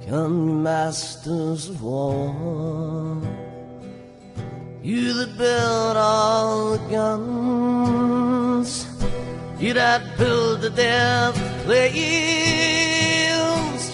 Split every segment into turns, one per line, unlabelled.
Come, masters of war, you that build all the guns, you that build the death planes,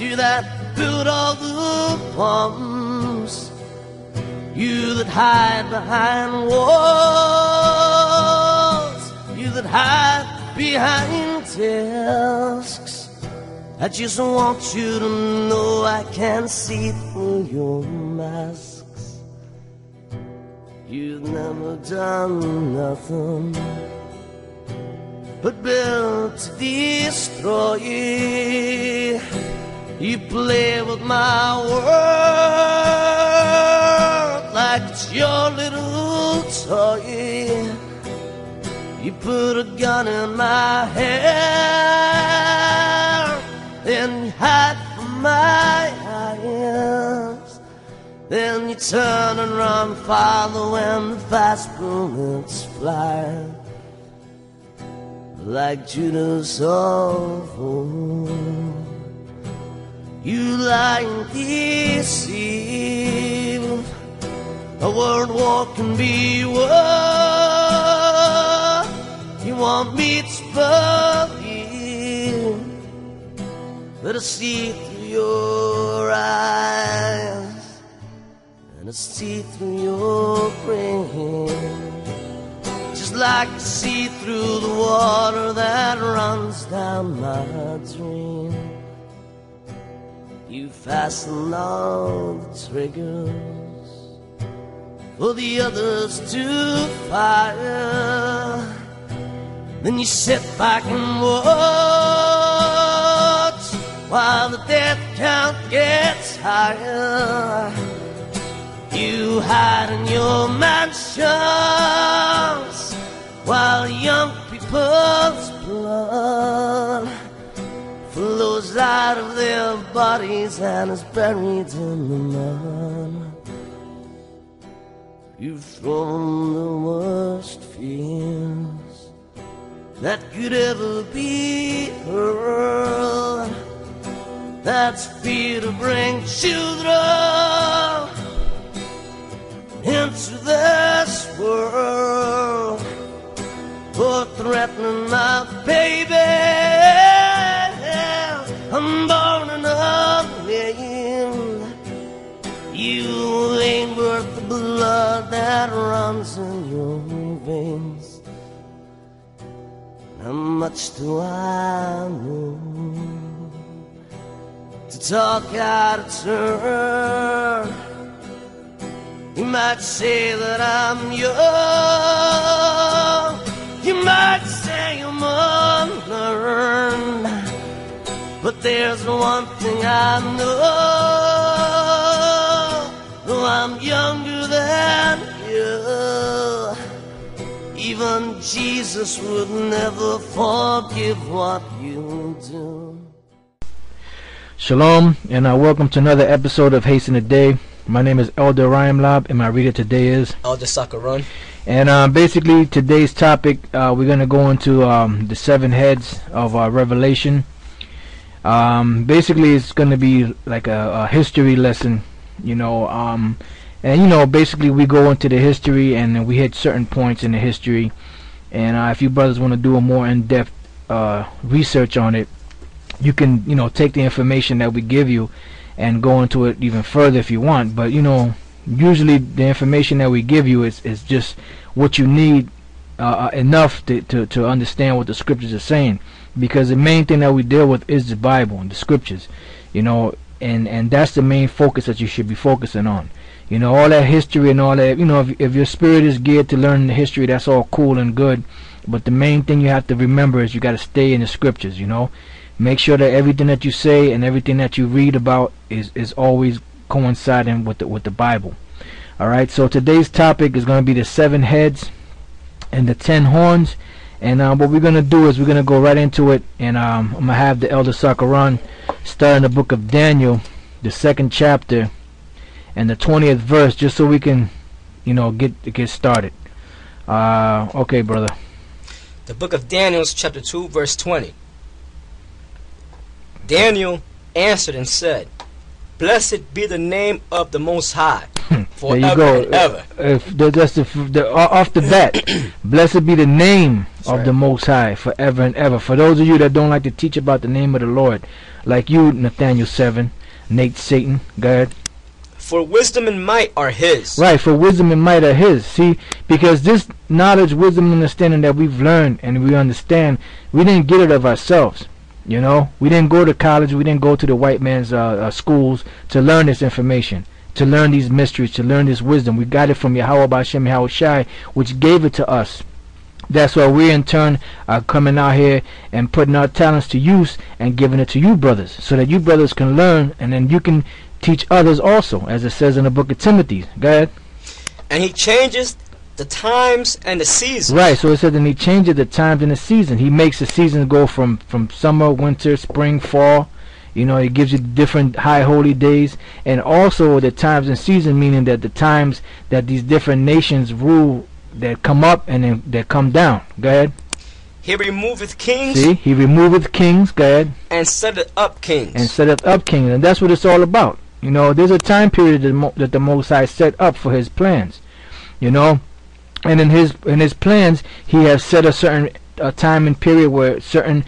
you that build all the bombs, you that hide behind walls, you that hide behind desks. I just want you to know I can see through your masks. You've never done nothing but build to destroy. You play with my world like it's your little toy. You put a gun in my hand, then you hide from my eyes. Then you turn and run farther when the fast bullets fly. Like Judas of old, you lie and deceive. A world war can be war. You want me to believe, but I see through your eyes, and I see through your brain, just like I see through the water that runs down my drain. You fasten all the triggers for the others to fire. Then you sit back and watch while the death count gets higher. You hide in your mansions while young people's blood flows out of their bodies and is buried in the mud. You've thrown the worst fears that could ever be hurled. That's fear to bring children into this world, for threatening my baby, unborn and unnamed. You ain't worth the blood that runs in your veins. How much do I know to talk out of turn? You might say that I'm young, you might say I'm unlearned, but there's one thing I know, though I'm younger than you, even Jesus would never forgive what you do.
Shalom, and welcome to another episode of Hasten the Day. My name is Elder Ryan Lob, and my reader today is
Elder Sakarun.
And basically, today's topic, we're going to go into the 7 heads of Revelation. Basically, it's going to be like a history lesson, you know. And, you know, basically, we go into the history, and then we hit certain points in the history. And if you brothers want to do a more in-depth research on it, you can, you know, take the information that we give you and go into it even further if you want. But, you know, usually the information that we give you is just what you need enough to understand what the scriptures are saying, because the main thing that we deal with is the Bible and the scriptures, you know, and that's the main focus that you should be focusing on. You know, all that history and all that, you know, if your spirit is geared to learn the history, that's all cool and good, but the main thing you have to remember is you got to stay in the scriptures, you know. Make sure that everything that you say and everything that you read about is always coinciding with the Bible. Alright, so today's topic is going to be the 7 heads and the 10 horns. And what we're going to do is we're going to go right into it. And I'm going to have the Elder Sakarun start in the book of Daniel, the 2nd chapter, and the 20th verse, just so we can, you know, get started. Okay, brother.
The book of Daniel, chapter 2, verse 20. Daniel answered and said, Blessed be the name of the Most High,
There
forever
you go.
and ever.
Off the bat, blessed be the name
That's
of
right.
the Most High forever and ever. For those of you that don't like to teach about the name of the Lord, like you, Nathaniel 7, Nate Satan, go ahead.
For wisdom and might are His.
Right, for wisdom and might are His. See, because this knowledge, wisdom, and understanding that we've learned and we understand, we didn't get it of ourselves. You know, we didn't go to college, we didn't go to the white man's schools to learn this information, to learn these mysteries, to learn this wisdom. We got it from Yahweh B'Shem Yahweh Shai, which gave it to us. That's why we in turn are coming out here and putting our talents to use and giving it to you brothers, so that you brothers can learn and then you can teach others also, as it says in the book of Timothy. Go ahead.
And He changes the times and the seasons.
Right, so it says that He changes the times and the season. He makes the seasons go from summer, winter, spring, fall. You know, He gives you different high holy days, and also the times and season, meaning that the times that these different nations rule, that come up and then that come down. Go ahead.
He removeth kings
See, He removeth kings. Go ahead.
and setteth up kings.
And setteth up kings, and that's what it's all about. You know, there's a time period that the Most High set up for His plans. You know, and in His plans, He has set a certain time and period where certain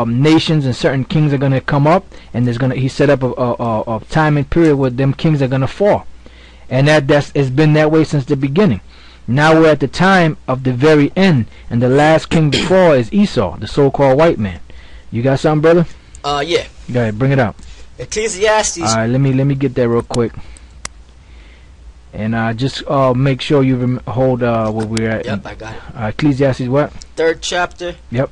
nations and certain kings are gonna come up, and He set up a time and period where them kings are gonna fall, and it's been that way since the beginning. Now we're at the time of the very end, and the last king to fall is Esau, the so-called white man. You got something, brother?
Yeah.
Go ahead, bring it out.
Ecclesiastes.
All right, let me get that real quick, and just make sure you hold where we're at.
Yep, I got it.
Ecclesiastes what?
3rd chapter.
Yep.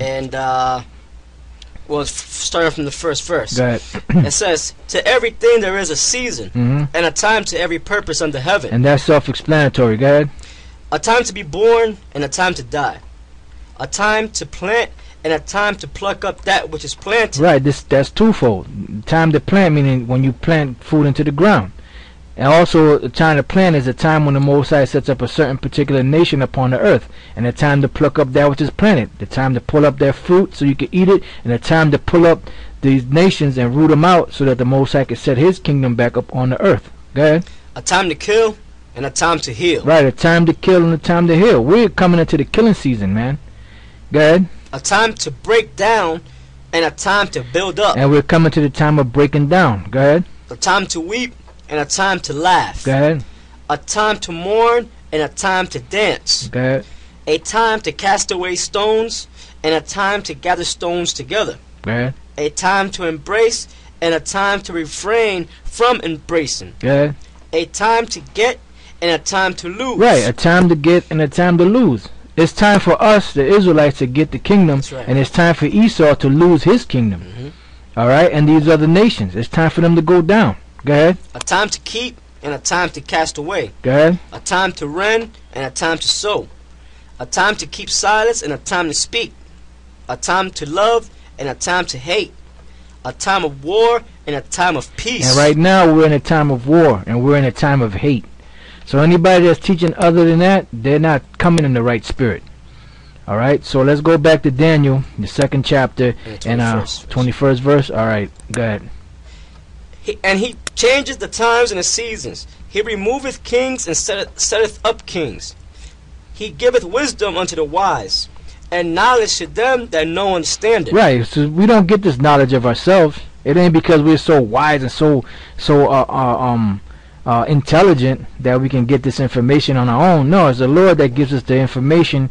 And well, starting from the first verse.
Go ahead.
It says, "To everything there is a season,
Hmm.
and a time to every purpose under heaven.
And that's self-explanatory. Go ahead.
A time to be born, and a time to die. A time to plant, and a time to pluck up that which is planted."
Right. That's twofold. Time to plant, meaning when you plant food into the ground, and also the time to plant is a time when the Most High sets up a certain particular nation upon the earth, and a time to pluck up that which is planted. The time to pull up their fruit so you can eat it, and a time to pull up these nations and root them out so that the Most High can set His kingdom back up on the earth. Go ahead.
A time to kill, and a time to heal.
Right. A time to kill and a time to heal. We're coming into the killing season, man. Go ahead.
A time to break down, and a time to build up.
And we're coming to the time of breaking down. Go ahead.
A time to weep, and a time to laugh.
Go ahead.
A time to mourn, and a time to dance.
Go ahead.
A time to cast away stones, and a time to gather stones together.
Go ahead.
A time to embrace, and a time to refrain from embracing.
Go ahead.
A time to get, and a time to lose.
Right. A time to get and a time to lose. It's time for us, the Israelites, to get the kingdom,
That's right.
and it's time for Esau to lose his kingdom.
Mhm.
All right, and these other nations, it's time for them to go down. Go ahead.
A time to keep, and a time to cast away.
Go ahead.
A time to rend, and a time to sow. A time to keep silence, and a time to speak. A time to love, and a time to hate. A time of war, and a time of peace.
And right now we're in a time of war, and we're in a time of hate. So anybody that's teaching other than that, they're not coming in the right spirit. All right. So let's go back to Daniel, the 2nd chapter, and 21st verse. All right. Go ahead.
He changes the times and the seasons. He removeth kings and setteth up kings. He giveth wisdom unto the wise, and knowledge to them that know understanding.
Right. So we don't get this knowledge of ourselves. It ain't because we're so wise and so intelligent that we can get this information on our own. No, it's the Lord that gives us the information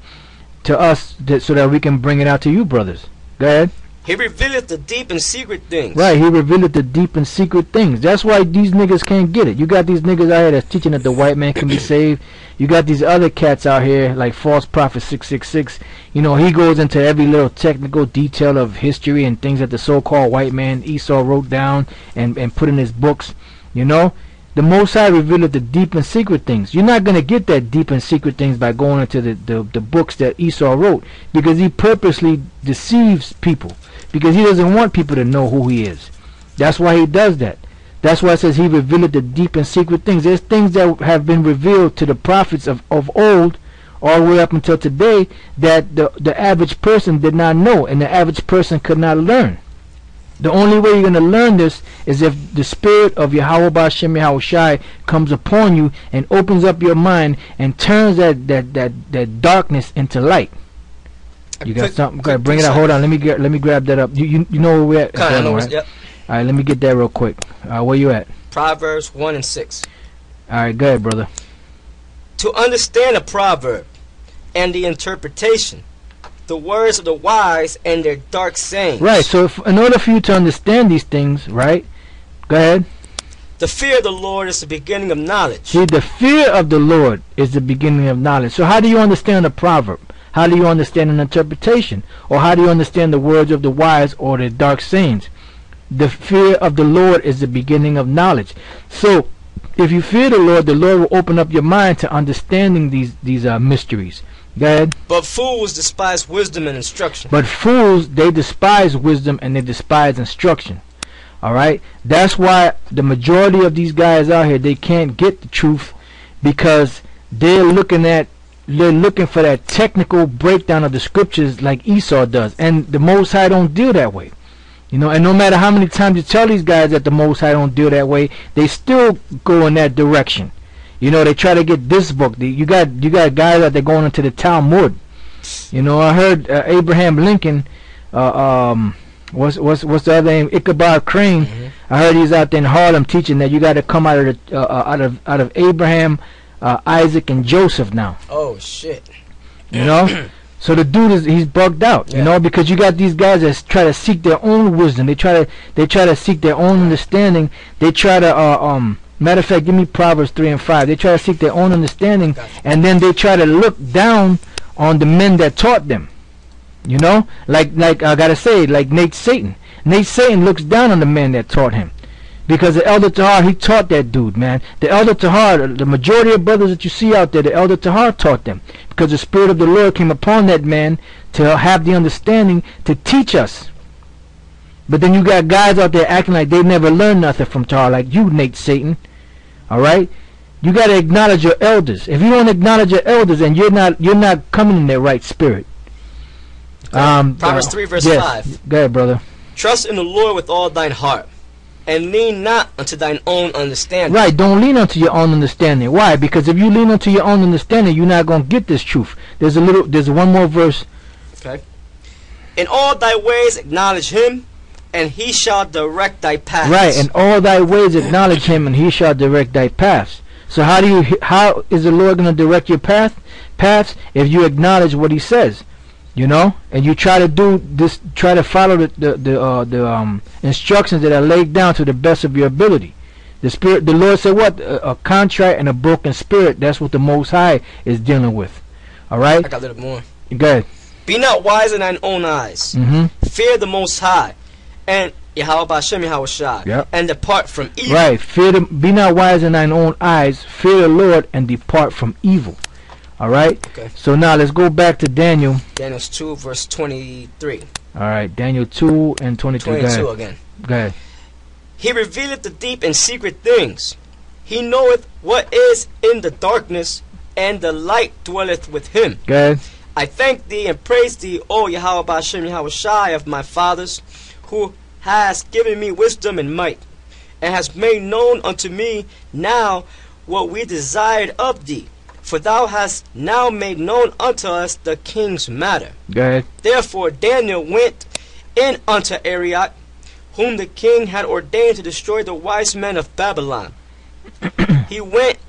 to us so that we can bring it out to you, brothers. Go ahead.
He revealeth the deep and secret things.
Right, He revealed the deep and secret things. That's why these niggas can't get it. You got these niggas out here that's teaching that the white man can be saved. You got these other cats out here like False Prophet 666. You know, he goes into every little technical detail of history and things that the so-called white man Esau wrote down and put in his books. You know, the Most High revealed the deep and secret things. You're not going to get that deep and secret things by going into the books that Esau wrote, because he purposely deceives people, because he doesn't want people to know who he is. That's why he does that. That's why it says he revealed the deep and secret things. There's things that have been revealed to the prophets of old, all the way up until today, that the average person did not know, and the average person could not learn. The only way you're going to learn this is if the spirit of Yahweh Ba'Shem Yahweh Shai comes upon you and opens up your mind and turns that darkness into light. You got something? Go ahead, bring it out. Hold on. Let me grab that up. You know where we're at?
Right? Yep.
All right, let me get that real quick. Where you at?
Proverbs 1 and 6.
All right, go ahead, brother.
To understand a proverb and the interpretation, the words of the wise and their dark sayings.
Right, so in order for you to understand these things, right, go ahead.
The fear of the Lord is the beginning of knowledge.
See, the fear of the Lord is the beginning of knowledge. So how do you understand a proverb? How do you understand an interpretation? Or how do you understand the words of the wise or the dark sayings? The fear of the Lord is the beginning of knowledge. So if you fear the Lord will open up your mind to understanding these mysteries. Go ahead.
But fools despise wisdom and instruction.
But fools, they despise wisdom and they despise instruction. Alright? That's why the majority of these guys out here, they can't get the truth, because they're looking for that technical breakdown of the scriptures like Esau does. And the Most High don't deal that way. You know, and no matter how many times you tell these guys that the Most High don't deal that way, they still go in that direction. You know, they try to get this book. You got guys out there going into the Talmud. You know, I heard Abraham Lincoln, what's the other name? Ichabod Crane. I heard he's out there in Harlem teaching that you got to come out of Abraham, Isaac, and Joseph now.
Oh shit!
You know. So the dude he's bugged out, you know, because you got these guys that try to seek their own wisdom. They try to seek their own understanding. They try to matter of fact, give me Proverbs 3 and 5. They try to seek their own understanding, and then they try to look down on the men that taught them. You know, like I gotta say, like Nate Satan. Nate Satan looks down on the men that taught him, because the Elder Tahar, he taught that dude, man. The Elder Tahar, the majority of brothers that you see out there, the Elder Tahar taught them, because the Spirit of the Lord came upon that man to have the understanding to teach us. But then you got guys out there acting like they never learned nothing from Tahar, like you, Nate Satan. All right, you got to acknowledge your elders. If you don't acknowledge your elders, then you're not coming in their right spirit.
Proverbs 3 verse 5.
Go ahead, brother.
Trust in the Lord with all thine heart, and lean not unto thine own understanding.
Right, don't lean unto your own understanding. Why? Because if you lean unto your own understanding, you're not going to get this truth. There's one more verse.
Okay. In all thy ways acknowledge him, and he shall direct thy paths.
Right, in all thy ways acknowledge him, and he shall direct thy paths. So how is the Lord going to direct your paths? If you acknowledge what he says, you know, and you try to do this, try to follow the instructions that are laid down to the best of your ability. The Lord said what? A contrite and a broken spirit. That's what the Most High is dealing with. All right.
I got a little more.
Go ahead.
Be not wise in thine own eyes. Fear the Most High, and Yahweh Ba'Shem Yahweh Shai, and depart from evil.
Right. Be not wise in thine own eyes. Fear the Lord and depart from evil. All right.
Okay.
So now let's go back to Daniel.
Daniel 2 verse 23.
All right. Daniel 2 and 23.
22 again.
Go ahead.
He revealeth the deep and secret things. He knoweth what is in the darkness, and the light dwelleth with him.
Go ahead.
I thank thee and praise thee, O Yahweh Ba'Shem Yahweh Shai of my fathers, who has given me wisdom and might, and has made known unto me now what we desired of thee. For thou hast now made known unto us the king's matter.
Go ahead.
Therefore Daniel went in unto Arioch, whom the king had ordained to destroy the wise men of Babylon. He went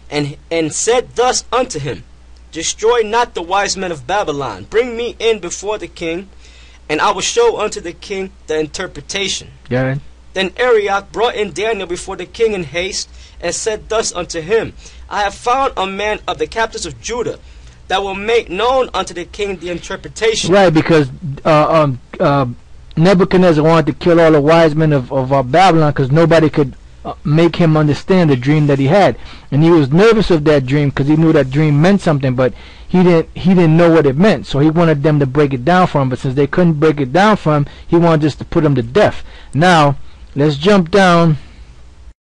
and said thus unto him, Destroy not the wise men of Babylon. Bring me in before the king, and I will show unto the king the interpretation.
Go ahead.
Then Arioch brought in Daniel before the king in haste, and said thus unto him, I have found a man of the captives of Judah, that will make known unto the king the interpretation.
Right, because Nebuchadnezzar wanted to kill all the wise men of Babylon, because nobody could make him understand the dream that he had, and he was nervous of that dream because he knew that dream meant something, but he didn't know what it meant. So he wanted them to break it down for him, but since they couldn't break it down for him, he wanted just to put him to death. Now let's jump down